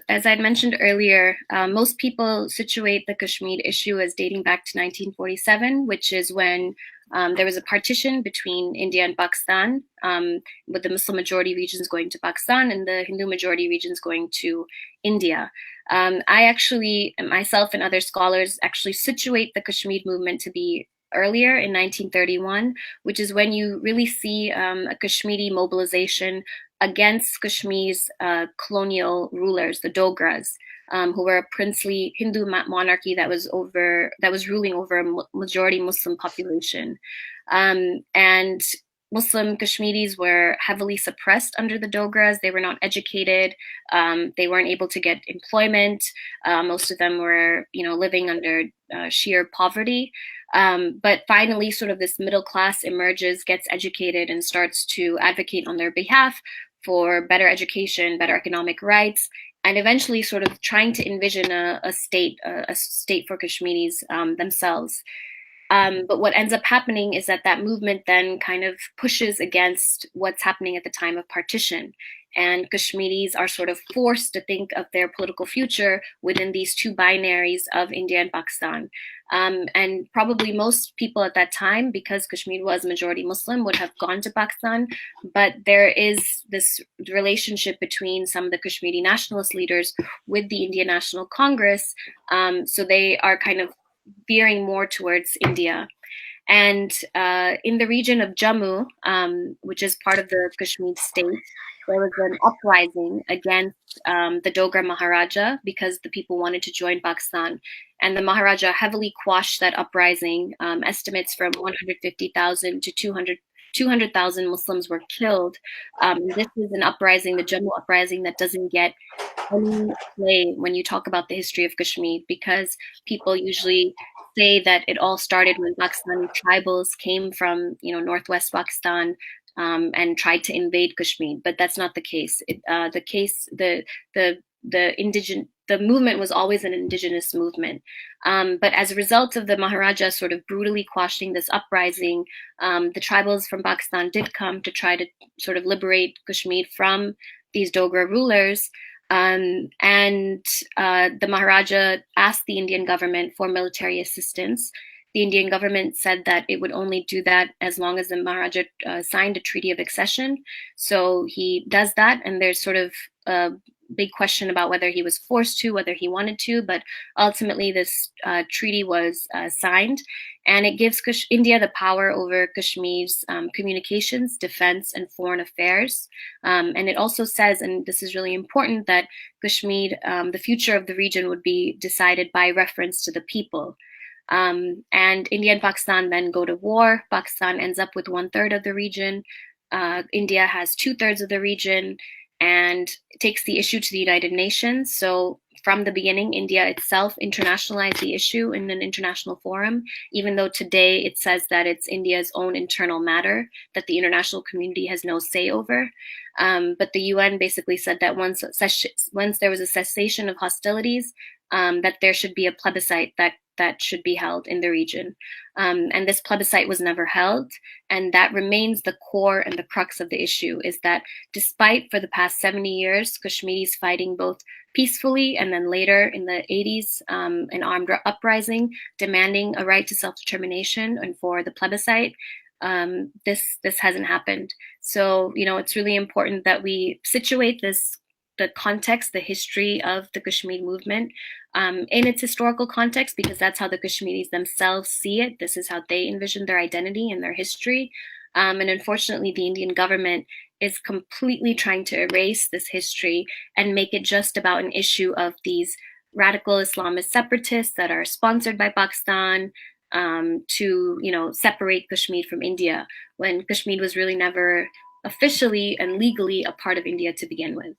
As I'd mentioned earlier, most people situate the Kashmir issue as dating back to 1947, which is when there was a partition between India and Pakistan, with the Muslim majority regions going to Pakistan and the Hindu majority regions going to India. I actually, myself and other scholars, actually situate the Kashmir movement to be earlier in 1931, which is when you really see a Kashmiri mobilization against Kashmir's colonial rulers, the Dogras, who were a princely Hindu monarchy that was ruling over a majority Muslim population, and Muslim Kashmiris were heavily suppressed under the Dogras. They were not educated. They weren't able to get employment. Most of them were, living under sheer poverty. But finally, sort of this middle class emerges, gets educated, and starts to advocate on their behalf for better education, better economic rights, and eventually sort of trying to envision a state for Kashmiris themselves. But what ends up happening is that movement then kind of pushes against what's happening at the time of partition. And Kashmiris are sort of forced to think of their political future within these two binaries of India and Pakistan. And probably most people at that time, because Kashmir was majority Muslim, would have gone to Pakistan. But there is this relationship between some of the Kashmiri nationalist leaders with the Indian National Congress. So they are kind of veering more towards India. And in the region of Jammu, which is part of the Kashmir state, there was an uprising against the Dogra Maharaja because the people wanted to join Pakistan. And the Maharaja heavily quashed that uprising. Estimates from 150,000 to 200,000 Muslims were killed. This is an uprising, the Jammu uprising, that doesn't get any play when you talk about the history of Kashmir, because people usually say that it all started when Pakistani tribals came from, northwest Pakistan, and tried to invade Kashmir, but that's not the case. The movement was always an indigenous movement. But as a result of the Maharaja sort of brutally quashing this uprising, the tribals from Pakistan did come to try to sort of liberate Kashmir from these Dogra rulers. And the Maharaja asked the Indian government for military assistance. The Indian government said that it would only do that as long as the Maharaja signed a treaty of accession. So he does that, and there's sort of a big question about whether he was forced to, whether he wanted to, but ultimately this treaty was signed, and it gives India the power over Kashmir's communications, defense, and foreign affairs. And it also says, and this is really important, that Kashmir, the future of the region, would be decided by reference to the people. And India and Pakistan then go to war. Pakistan ends up with 1/3 of the region. India has 2/3 of the region and takes the issue to the United Nations. So from the beginning, India itself internationalized the issue in an international forum, even though today it says that it's India's own internal matter that the international community has no say over. But the UN basically said that once there was a cessation of hostilities, that there should be a plebiscite that should be held in the region. And this plebiscite was never held. And that remains the core and the crux of the issue, is that despite for the past 70 years, Kashmiris fighting both peacefully and then later in the 80s, an armed uprising demanding a right to self-determination and for the plebiscite, this hasn't happened. So, it's really important that we situate the context, the history of the Kashmir movement in its historical context, because that's how the Kashmiris themselves see it. This is how they envision their identity and their history. And unfortunately, the Indian government is completely trying to erase this history and make it just about an issue of these radical Islamist separatists that are sponsored by Pakistan, to separate Kashmir from India, when Kashmir was really never officially and legally a part of India to begin with.